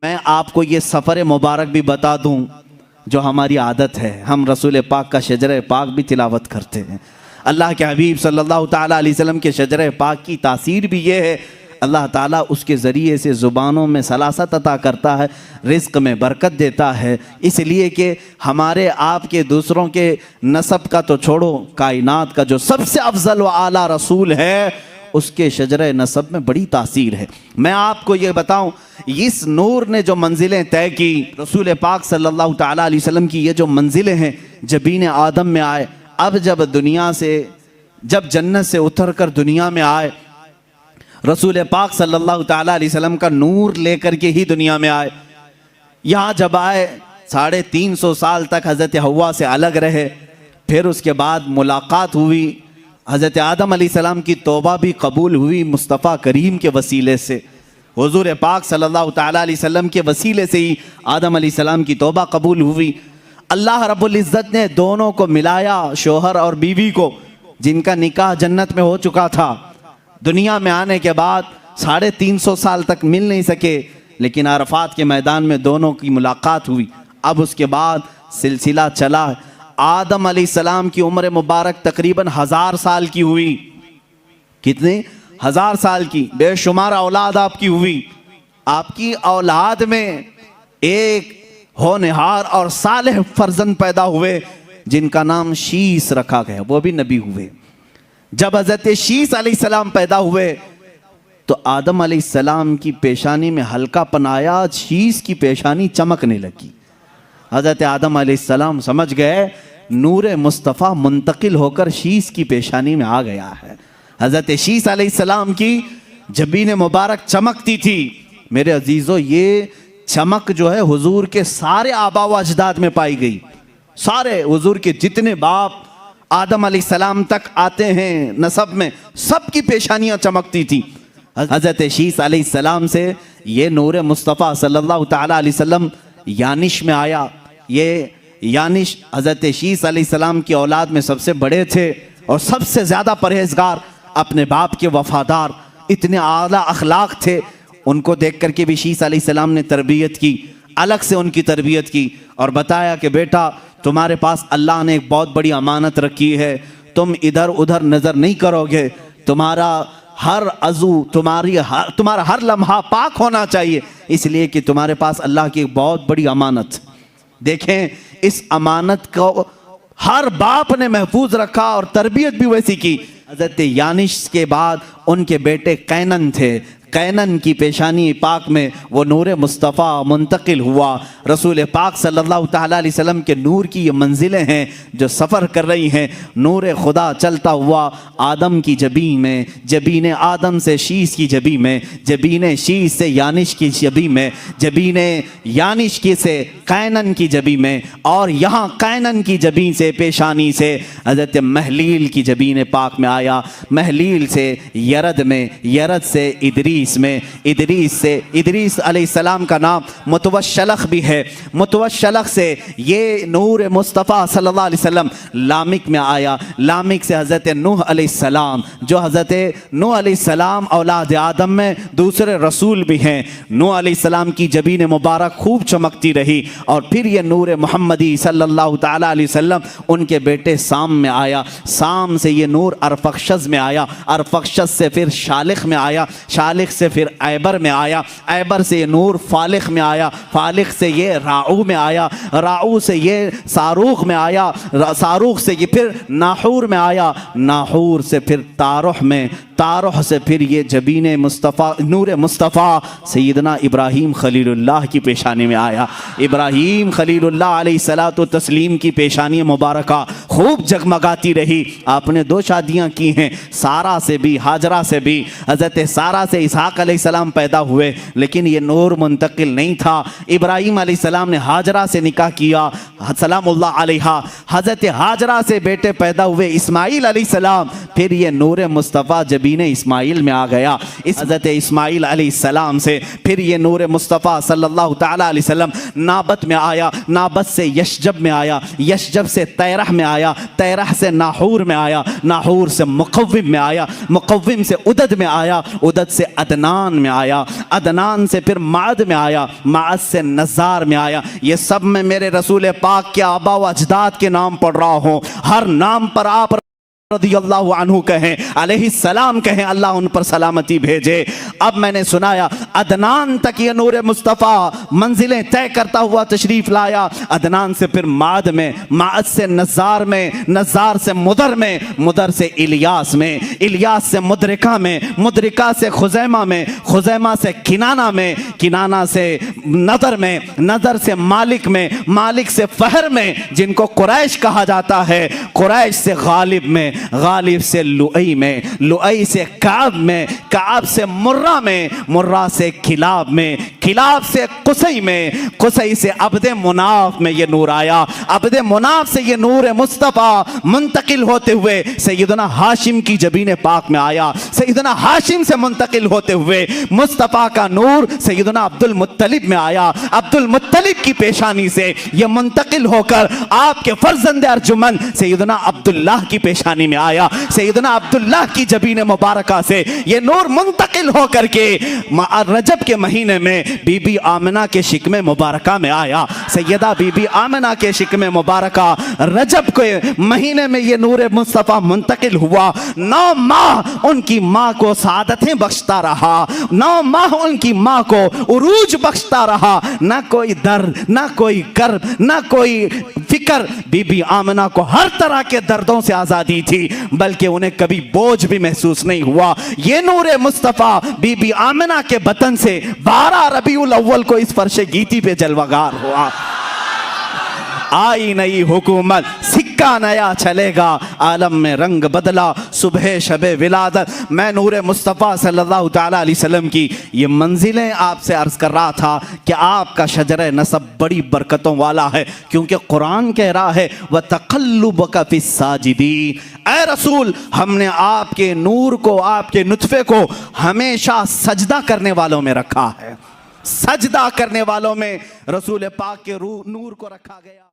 मैं आपको ये सफ़र मुबारक भी बता दूं जो हमारी आदत है। हम रसूल पाक का शजर पाक भी तिलावत करते हैं। अल्लाह के हबीब सल्लल्लाहु ताला अलैहि वसल्लम के शजर पाक की तासीर भी ये है, अल्लाह ताला उसके ज़रिए से ज़ुबानों में सलासत अता करता है, रिज़्क़ में बरकत देता है। इसलिए कि हमारे आपके दूसरों के नसब का तो छोड़ो, कायनात का जो सबसे अफजल व आला रसूल है उसके शजर नसब में बड़ी तासीर है। मैं आपको ये बताऊं, इस नूर ने जो मंजिलें तय की, रसूल पाक सल्लल्लाहु ताला अलैहि वसल्लम की ये जो मंजिलें हैं, जबीन आदम में आए, अब जब दुनिया से, जब जन्नत से उतर कर दुनिया में आए, रसूल पाक सल्लल्लाहु ताला अलैहि वसल्लम का नूर लेकर के ही दुनिया में आए। यहाँ जब आए 350 साल तक हज़रत हव्वा से अलग रहे, फिर उसके बाद मुलाकात हुई, हज़रत आदम अलैहिस्सलाम की तौबा भी कबूल हुई मुस्तफ़ा करीम के वसीले से। हुज़ूर पाक सल्लल्लाहु ताला अलैहि वसल्लम के वसीले से ही आदम अलैहिस्सलाम की तौबा कबूल हुई। अल्लाह रब्बुल इज़्ज़त ने दोनों को मिलाया, शोहर और बीवी को, जिनका निकाह जन्नत में हो चुका था। दुनिया में आने के बाद 350 साल तक मिल नहीं सके, लेकिन अरफात के मैदान में दोनों की मुलाकात हुई। अब उसके बाद सिलसिला चला। आदम अलैहिस्सलाम की उम्र मुबारक तकरीबन 1000 साल की हुई। कितने? 1000 साल की। बेशुमार औलाद आपकी हुई। आपकी औलाद में एक होनहार और सालेह फर्जंद पैदा हुए जिनका नाम शीस रखा गया, वो भी नबी हुए। जब हज़रत शीस अलैहिस्सलाम पैदा हुए तो आदम अलैहिस्सलाम की पेशानी में हल्कापन आया, शीस की पेशानी चमकने लगी। हज़रत आदम अलैहिस्सलाम समझ गए नूर मुस्तफ़ा मुंतकिल होकर शीस की पेशानी में आ गया है। हज़रत शीस अलैहिस्सलाम की जबीन मुबारक चमकती थी। मेरे अजीज़ों, ये चमक जो है हुजूर के सारे आबा व अजदाद में पाई गई। सारे हुजूर के जितने बाप आदम अलैहिस्सलाम तक आते हैं नसब में, सबकी पेशानियाँ चमकती थी। हज़रत शीस अलैहिस्सलाम से ये नूर मुस्तफ़ा सल्लल्लाहु ताला अलैहि वसल्लम यानिश में आया। ये यानिश हज़रत शीस अलैहिस्सलाम की औलाद में सबसे बड़े थे और सबसे ज़्यादा परहेजगार, अपने बाप के वफादार, इतने आला अखलाक थे। उनको देख करके भी शीस अलैहिस्सलाम ने तरबियत की, अलग से उनकी तरबियत की और बताया कि बेटा, तुम्हारे पास अल्लाह ने एक बहुत बड़ी अमानत रखी है, तुम इधर उधर नज़र नहीं करोगे, तुम्हारा हर अज़ू, तुम्हारा हर लम्हा पाक होना चाहिए, इसलिए कि तुम्हारे पास अल्लाह की एक बहुत बड़ी अमानत। देखें, इस अमानत को हर बाप ने महफूज रखा और तरबियत भी वैसी की। हज़रत यानिश के बाद उनके बेटे कैनन थे। कैनन की पेशानी पाक में वो नूर मुस्तफ़ा मुंतकिल हुआ। रसूल पाक सल्लल्लाहु ताला अलैहि वसल्लम के नूर की ये मंजिलें हैं जो सफ़र कर रही हैं। नूर खुदा चलता हुआ आदम की जबी में, जबीन आदम से शीस की जबी में, जबीन शीस से यानिश की जबी में, जबीन यानिश की से कैनन की जबी में, और यहाँ कैनन की जबी से पेशानी से हज़रत महलील की जबीन पाक में आया। महलील से यरद में, यरद से इदरीस में, इदरीस से, इदरीस अलैहिस्सलाम का नाम मुतवश्शलख भी है। मुतवश्शलख से ये नूर मुस्तफ़ा सल्लल्लाहु अलैहि वसल्लम लामिक में आया। लामिक से हज़रत नूह अलैहिस्सलाम, जो हज़रत नूह अलैहिस्सलाम औलाद आदम में दूसरे रसूल भी हैं। नूह अलैहिस्सलाम की जबीन मुबारक खूब चमकती रही और फिर ये नूर मोहम्मदी सल्लल्लाहु ताला अलैहि वसल्लम उनके बेटे साम में आया। साम से ये नूर अरफक्षस में आया। अरफक्षस से फिर शालिख में आया। शालिख से फिर ऐबर में आया। ऐबर से ये नूर फालिख में आया। फालिख से ये राऊ में आया। राऊ से ये सारूख में आया। सारूख से ये फिर नाहूर में आया। नाहूर से फिर तारुह में, तारुह से फिर ये जबीन मुस्तफ़ा, नूर मुस्तफ़ा सैयदना इब्राहीम खलीलुल्लाह की पेशानी में आया। इब्राहीम खलीलुल्लाह अलैहिस्सलातु तस्लीम की पेशानी मुबारका खूब जगमगाती रही। आपने 2 शादियाँ की हैं, सारा से भी, हाजरा से भी। हज़रत सारा से इसहाक अलैहिस्सलाम पैदा हुए, लेकिन ये नूर मुंतकिल नहीं था। इब्राहीम अलैहिस्सलाम ने हाजरा से निकाह किया, सलामुल्लाह अलैहा। हज़रत हाजरा से बेटे पैदा हुए इस्माईल अलैहिस्सलाम। फिर ये नूर मुस्तफ़ा जबीन नबीन इस्माइल में आ गया। इस हज़रत इस्माइल अलैहिस्सलाम से फिर ये नूर मुस्तफ़ा सल्लल्लाहु ताला अलैहि वसल्लम नाबत में आया, नाबत से यशजब में आया, यशजब से तैरह में आया, तैरह से नाहूर में आया, नाहूर से मुक़व्विम में आया, मुक़व्विम से उदद में आया, उदद से अदनान में आया, अदनान से फिर माद में आया, माद से नज़ार में आया। ये सब मैं मेरे रसूल पाक के आबा व अजदाद के नाम पढ़ रहा हूँ। हर नाम पर आप रज़ियल्लाहु अन्हु कहें, अलैहिस्सलाम कहें, अल्लाह उन पर सलामती भेजे। अब मैंने सुनाया अदनान तक ये नूर मुस्तफ़ा मंजिलें तय करता हुआ तशरीफ़ लाया। अदनान से फिर माद में, माद से नज़ार में, नज़ार से मुदर में, मुदर से इलियास में, इलियास से मुदरिका में, मुदरिका से खुज़ैमा में, खुज़ैमा से किनाना में, किनाना से नदर में, नदर से मालिक में, मालिक से फ़हर में, जिनको कुरैश कहा जाता है, कुरैश से गालिब में, गालिब से लुई में, लुई से काब में, काब से मुर्रा में, मुर्रा से खिलाब में, खिलाब से कुसई में, कुसई से अब्दे मुनाफ में ये नूर आया। अब्दे मुनाफ से ये नूर मुस्तफ़ा मुंतकिल होते हुए सैयदना हाशिम की जबीन पाक में आया। सैयदना हाशिम से मुंतकिल होते हुए मुस्तफ़ा का नूर सैयदना अब्दुल मुत्तलिब में आया। अब्दुल मुत्तलिब की पेशानी से ये मुंतकिल होकर आपके फर्जंद अर्जुमन सैयदना अब्दुल्लाह की पेशानी में आया। सैयदना अब्दुल्लाह की जबीन मुबारका से ये नूर मुंतकिल होकर के रजब के महीने में बीबी आमिना के शिकमे मुबारका में आया। सैयदा बीबी आमिना के शिकमे मुबारका रजब के महीने में ये नूर मुस्तफ़ा मुंतकिल हुआ। 9 माह उनकी माँ को सादतें बख्शता रहा, 9 माह उनकी माँ को उरूज बख्शता रहा। ना कोई दर्द, ना कोई कर्ब, ना कोई फिक्र। बीबी आमिना को हर तरह के दर्दों से आज़ादी थी, बल्कि उन्हें कभी बोझ भी महसूस नहीं हुआ। ये नूर मुस्तफ़ा बीबी आमिना के बतन से 12 रबीउल अव्वल को इस फर्शे गीती पे जलवागार हुआ। आई नई हुकूमत, सिक्का नया चलेगा, आलम में रंग बदला, सुबह शबे विलादत। मैं नूर मुस्तफ़ा सल्लल्लाहु ताला अलैहि वसल्लम की ये मंजिलें आपसे अर्ज कर रहा था कि आपका शजर नसब बड़ी बरकतों वाला है, क्योंकि कुरान कह रहा है व तक़ल्लुबका फ़िस्साजिदीन। ऐ रसूल, हमने आपके नूर को, आपके नुतफ़े को हमेशा सजदा करने वालों में रखा है। सजदा करने वालों में रसूल पाक के नूर को रखा गया।